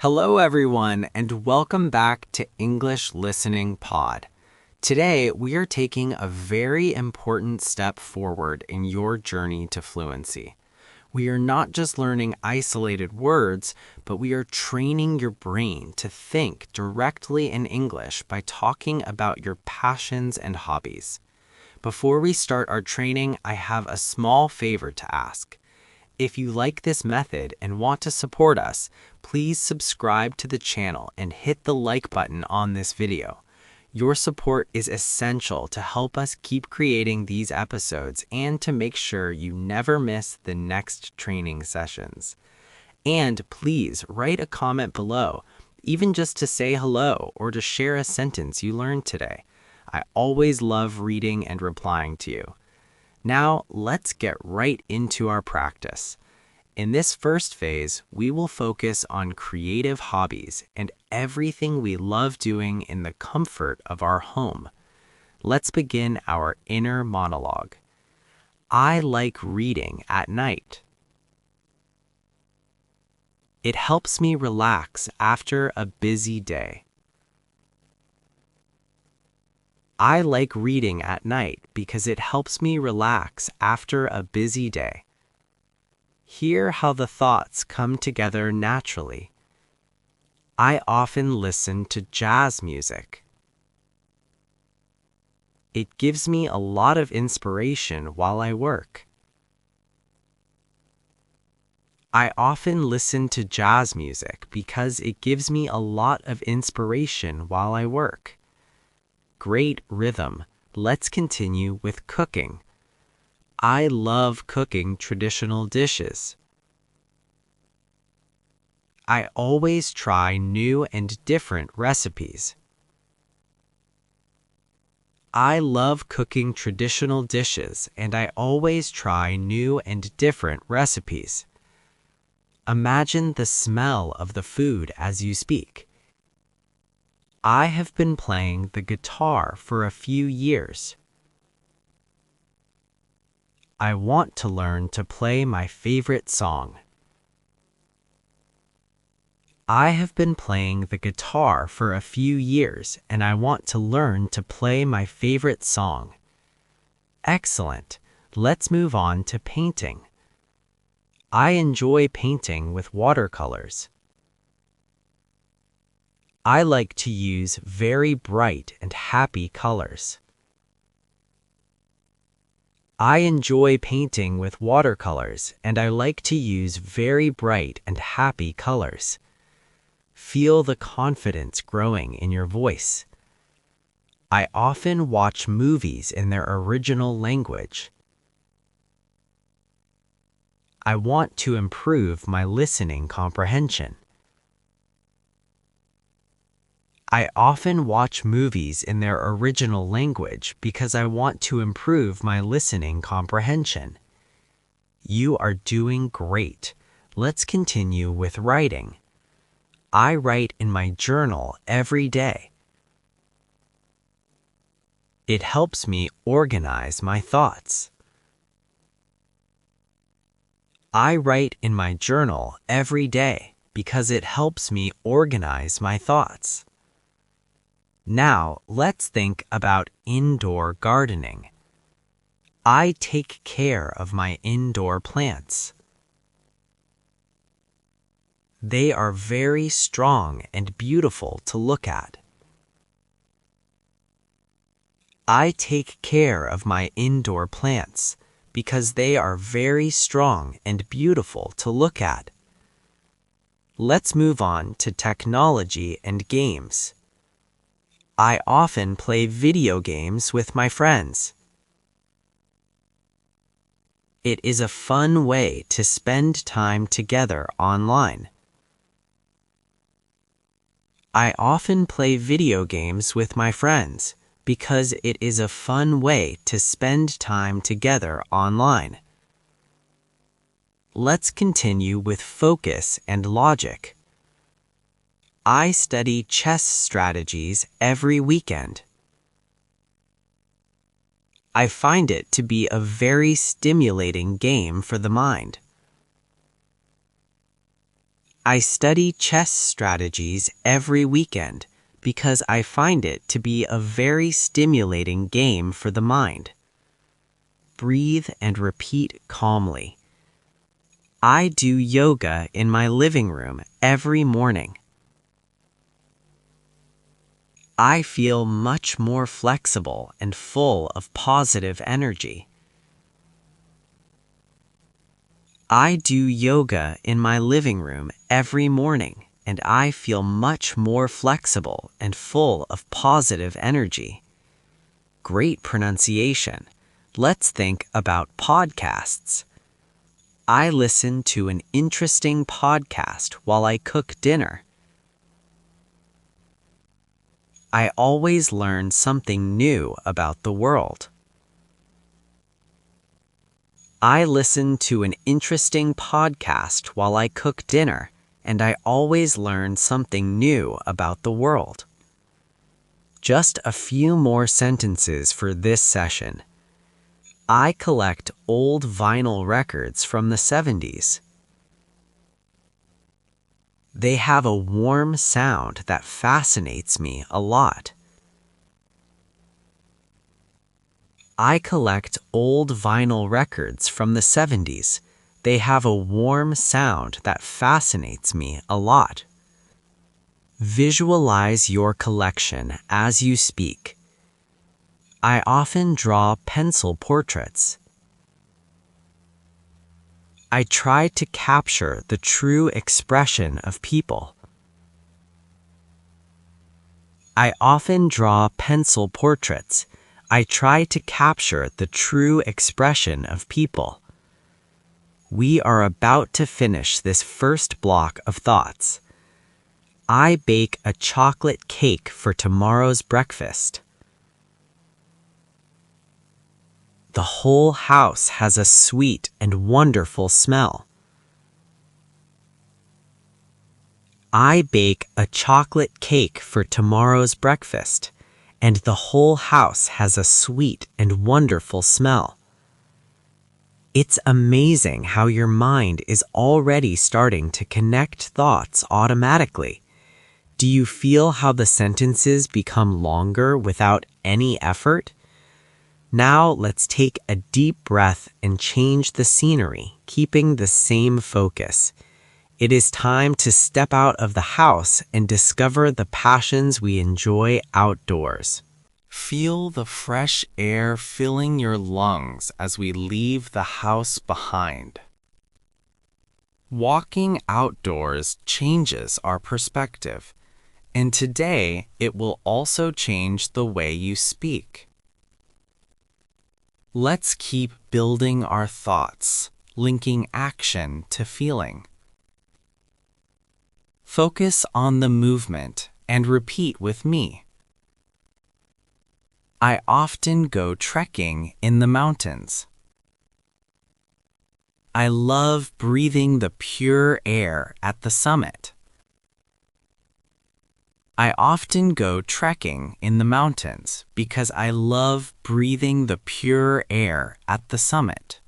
Hello, everyone, and welcome back to English Listening Pod. Today, we are taking a very important step forward in your journey to fluency. We are not just learning isolated words, but we are training your brain to think directly in English by talking about your passions and hobbies. Before we start our training, I have a small favor to ask. If you like this method and want to support us, please subscribe to the channel and hit the like button on this video. Your support is essential to help us keep creating these episodes and to make sure you never miss the next training sessions. And please write a comment below, even just to say hello or to share a sentence you learned today. I always love reading and replying to you. Now, let's get right into our practice. In this first phase, we will focus on creative hobbies and everything we love doing in the comfort of our home. Let's begin our inner monologue. I like reading at night. It helps me relax after a busy day. I like reading at night because it helps me relax after a busy day. Hear how the thoughts come together naturally. I often listen to jazz music. It gives me a lot of inspiration while I work. I often listen to jazz music because it gives me a lot of inspiration while I work. Great rhythm. Let's continue with cooking. I love cooking traditional dishes. I always try new and different recipes. I love cooking traditional dishes and I always try new and different recipes. Imagine the smell of the food as you speak. I have been playing the guitar for a few years. I want to learn to play my favorite song. I have been playing the guitar for a few years and I want to learn to play my favorite song. Excellent. Let's move on to painting. I enjoy painting with watercolors. I like to use very bright and happy colors. I enjoy painting with watercolors and I like to use very bright and happy colors. Feel the confidence growing in your voice. I often watch movies in their original language. I want to improve my listening comprehension. I often watch movies in their original language because I want to improve my listening comprehension. You are doing great. Let's continue with writing. I write in my journal every day. It helps me organize my thoughts. I write in my journal every day because it helps me organize my thoughts. Now, let's think about indoor gardening. I take care of my indoor plants. They are very strong and beautiful to look at. I take care of my indoor plants because they are very strong and beautiful to look at. Let's move on to technology and games. I often play video games with my friends. It is a fun way to spend time together online. I often play video games with my friends because it is a fun way to spend time together online. Let's continue with focus and logic. I study chess strategies every weekend. I find it to be a very stimulating game for the mind. I study chess strategies every weekend because I find it to be a very stimulating game for the mind. Breathe and repeat calmly. I do yoga in my living room every morning. I feel much more flexible and full of positive energy. I do yoga in my living room every morning, and I feel much more flexible and full of positive energy. Great pronunciation. Let's think about podcasts. I listen to an interesting podcast while I cook dinner. I always learn something new about the world. I listen to an interesting podcast while I cook dinner, and I always learn something new about the world. Just a few more sentences for this session. I collect old vinyl records from the 70s. They have a warm sound that fascinates me a lot. I collect old vinyl records from the 70s. They have a warm sound that fascinates me a lot. Visualize your collection as you speak. I often draw pencil portraits. I try to capture the true expression of people. I often draw pencil portraits. I try to capture the true expression of people. We are about to finish this first block of thoughts. I bake a chocolate cake for tomorrow's breakfast. The whole house has a sweet and wonderful smell. I bake a chocolate cake for tomorrow's breakfast, and the whole house has a sweet and wonderful smell. It's amazing how your mind is already starting to connect thoughts automatically. Do you feel how the sentences become longer without any effort? Now let's take a deep breath and change the scenery, keeping the same focus. It is time to step out of the house and discover the passions we enjoy outdoors. Feel the fresh air filling your lungs as we leave the house behind. Walking outdoors changes our perspective, and today it will also change the way you speak. Let's keep building our thoughts, linking action to feeling. Focus on the movement and repeat with me. I often go trekking in the mountains. I love breathing the pure air at the summit. I often go trekking in the mountains because I love breathing the pure air at the summit.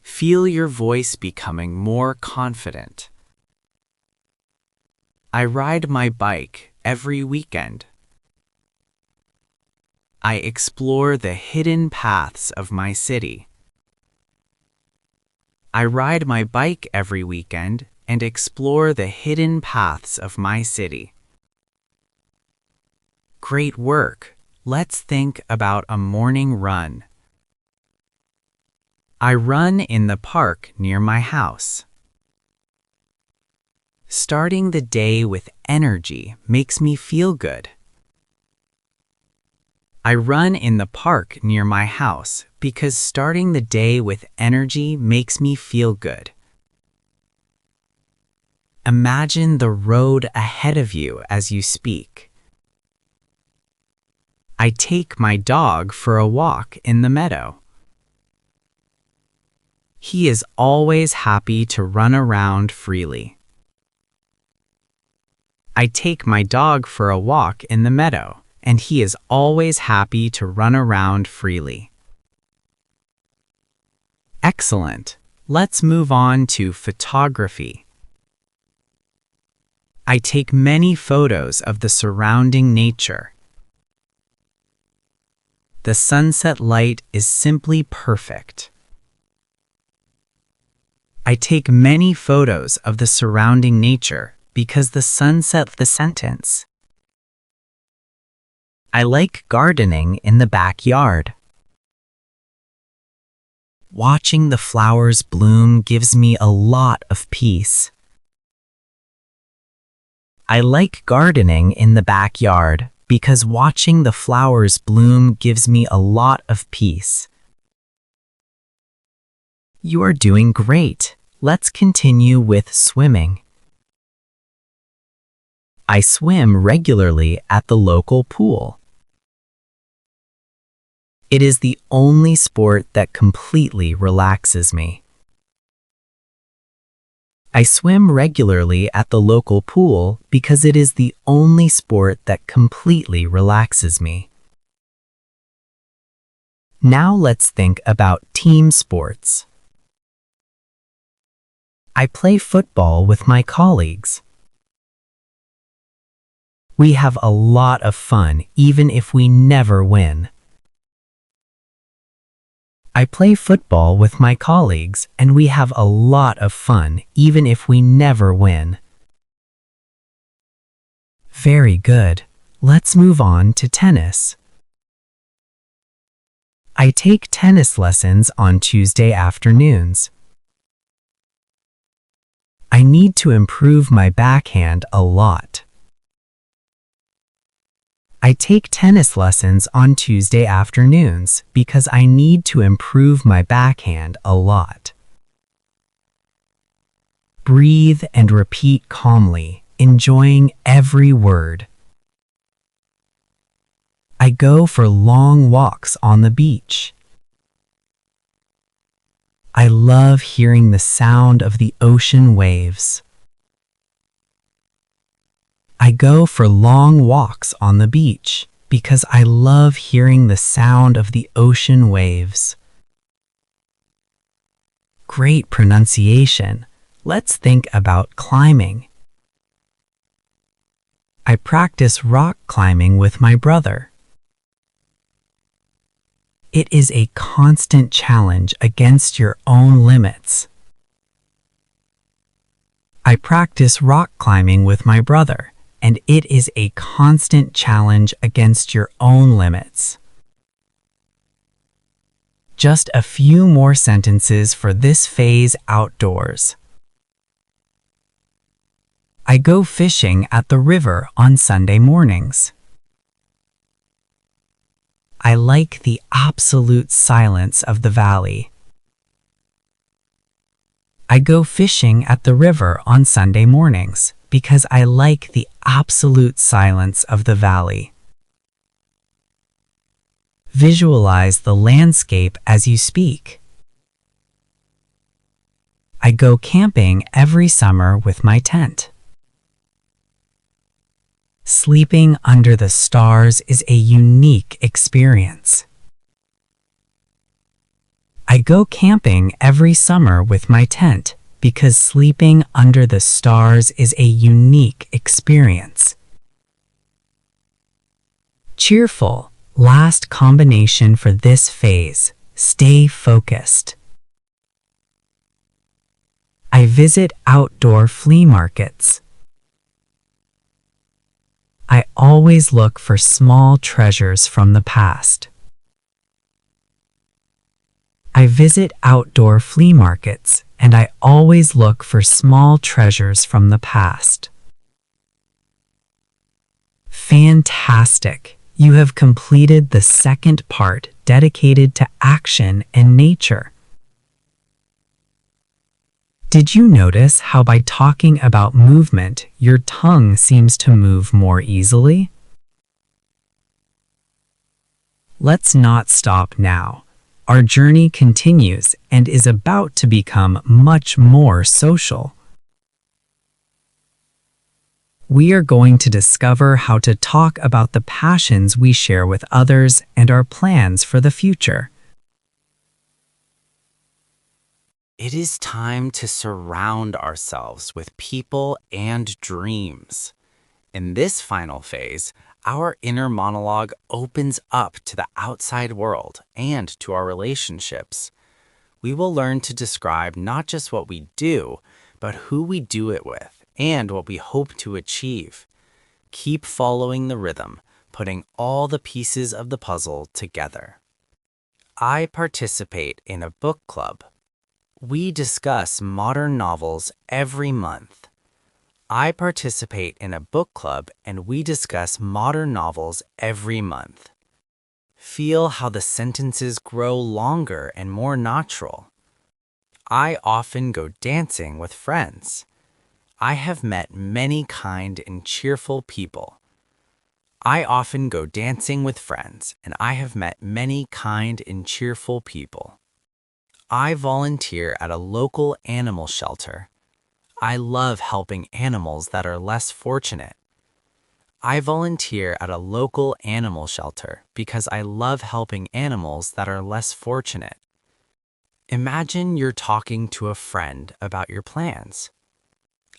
Feel your voice becoming more confident. I ride my bike every weekend. I explore the hidden paths of my city. I ride my bike every weekend and explore the hidden paths of my city. Great work! Let's think about a morning run. I run in the park near my house. Starting the day with energy makes me feel good. I run in the park near my house because starting the day with energy makes me feel good. Imagine the road ahead of you as you speak. I take my dog for a walk in the meadow. He is always happy to run around freely. I take my dog for a walk in the meadow, and he is always happy to run around freely. Excellent! Let's move on to photography. I take many photos of the surrounding nature. The sunset light is simply perfect. I take many photos of the surrounding nature because the sunset the sentence. I like gardening in the backyard. Watching the flowers bloom gives me a lot of peace. I like gardening in the backyard because watching the flowers bloom gives me a lot of peace. You are doing great. Let's continue with swimming. I swim regularly at the local pool. It is the only sport that completely relaxes me. I swim regularly at the local pool because it is the only sport that completely relaxes me. Now let's think about team sports. I play football with my colleagues. We have a lot of fun even if we never win. I play football with my colleagues and we have a lot of fun even if we never win. Very good. Let's move on to tennis. I take tennis lessons on Tuesday afternoons. I need to improve my backhand a lot. I take tennis lessons on Tuesday afternoons because I need to improve my backhand a lot. Breathe and repeat calmly, enjoying every word. I go for long walks on the beach. I love hearing the sound of the ocean waves. I go for long walks on the beach because I love hearing the sound of the ocean waves. Great pronunciation. Let's think about climbing. I practice rock climbing with my brother. It is a constant challenge against your own limits. I practice rock climbing with my brother, and it is a constant challenge against your own limits. Just a few more sentences for this phase outdoors. I go fishing at the river on Sunday mornings. I like the absolute silence of the valley. I go fishing at the river on Sunday mornings because I like the absolute silence of the valley. Visualize the landscape as you speak. I go camping every summer with my tent. Sleeping under the stars is a unique experience. I go camping every summer with my tent because sleeping under the stars is a unique experience. Cheerful, last combination for this phase. Stay focused. I visit outdoor flea markets. I always look for small treasures from the past. I visit outdoor flea markets, and I always look for small treasures from the past. Fantastic! You have completed the second part dedicated to action and nature. Did you notice how by talking about movement, your tongue seems to move more easily? Let's not stop now. Our journey continues and is about to become much more social. We are going to discover how to talk about the passions we share with others and our plans for the future. It is time to surround ourselves with people and dreams. In this final phase, our inner monologue opens up to the outside world and to our relationships. We will learn to describe not just what we do, but who we do it with and what we hope to achieve. Keep following the rhythm, putting all the pieces of the puzzle together. I participate in a book club. We discuss modern novels every month. I participate in a book club and we discuss modern novels every month. Feel how the sentences grow longer and more natural. I often go dancing with friends. I have met many kind and cheerful people. I often go dancing with friends and I have met many kind and cheerful people. I volunteer at a local animal shelter. I love helping animals that are less fortunate. I volunteer at a local animal shelter because I love helping animals that are less fortunate. Imagine you're talking to a friend about your plans.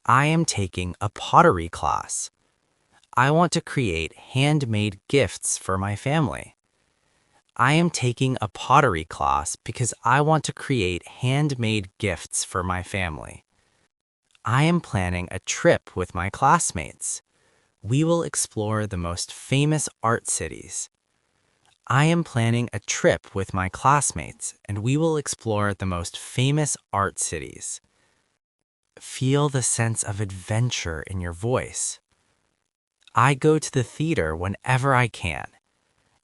I am taking a pottery class. I want to create handmade gifts for my family. I am taking a pottery class because I want to create handmade gifts for my family. I am planning a trip with my classmates. We will explore the most famous art cities. I am planning a trip with my classmates and we will explore the most famous art cities. Feel the sense of adventure in your voice. I go to the theater whenever I can.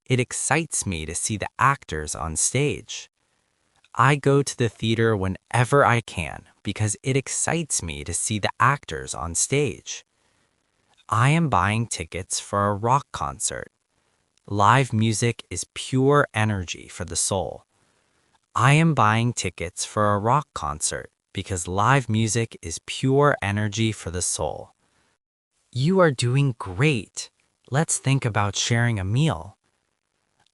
It excites me to see the actors on stage. I go to the theater whenever I can because it excites me to see the actors on stage. I am buying tickets for a rock concert. Live music is pure energy for the soul. I am buying tickets for a rock concert because live music is pure energy for the soul. You are doing great. Let's think about sharing a meal.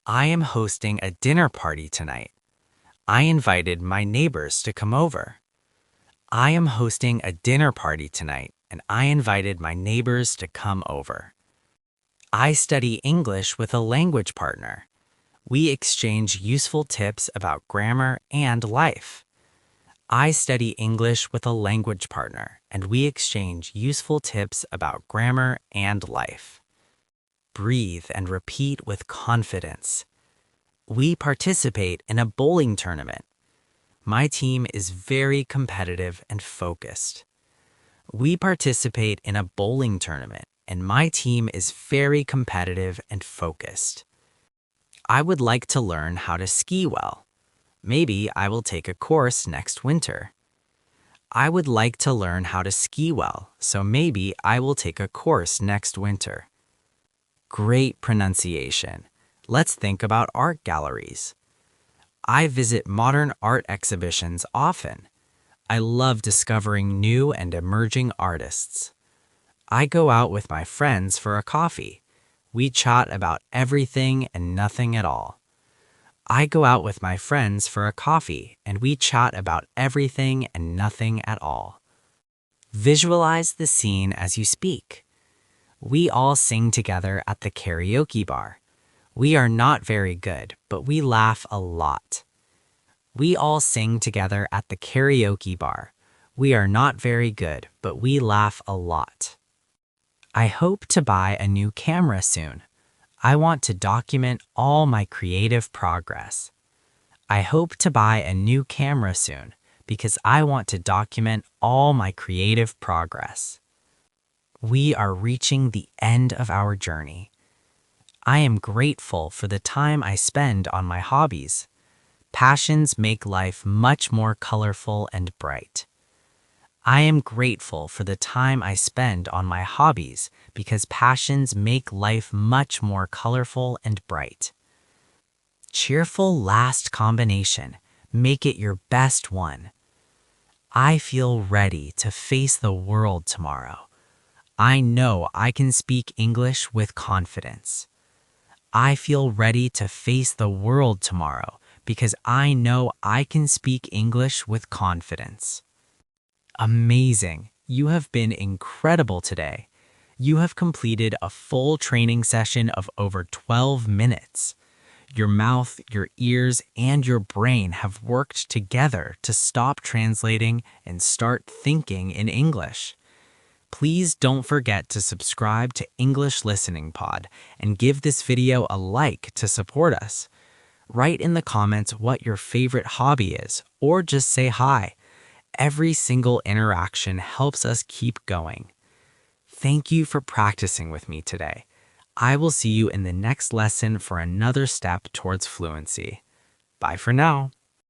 I am hosting a dinner party tonight. I invited my neighbors to come over. I am hosting a dinner party tonight, and I invited my neighbors to come over. I study English with a language partner. We exchange useful tips about grammar and life. I study English with a language partner, and we exchange useful tips about grammar and life. Breathe and repeat with confidence. We participate in a bowling tournament. My team is very competitive and focused. We participate in a bowling tournament, and my team is very competitive and focused. I would like to learn how to ski well. Maybe I will take a course next winter. I would like to learn how to ski well, so maybe I will take a course next winter. Great pronunciation. Let's think about art galleries. I visit modern art exhibitions often. I love discovering new and emerging artists. I go out with my friends for a coffee. We chat about everything and nothing at all. I go out with my friends for a coffee and we chat about everything and nothing at all. Visualize the scene as you speak. We all sing together at the karaoke bar. We are not very good, but we laugh a lot. We all sing together at the karaoke bar. We are not very good, but we laugh a lot. I hope to buy a new camera soon. I want to document all my creative progress. I hope to buy a new camera soon because I want to document all my creative progress. We are reaching the end of our journey. I am grateful for the time I spend on my hobbies. Passions make life much more colorful and bright. I am grateful for the time I spend on my hobbies because passions make life much more colorful and bright. Cheerful last combination. Make it your best one. I feel ready to face the world tomorrow. I know I can speak English with confidence. I feel ready to face the world tomorrow because I know I can speak English with confidence. Amazing! You have been incredible today. You have completed a full training session of over 12 minutes. Your mouth, your ears, and your brain have worked together to stop translating and start thinking in English. Please don't forget to subscribe to English Listening Pod and give this video a like to support us. Write in the comments what your favorite hobby is, or just say hi. Every single interaction helps us keep going. Thank you for practicing with me today. I will see you in the next lesson for another step towards fluency. Bye for now.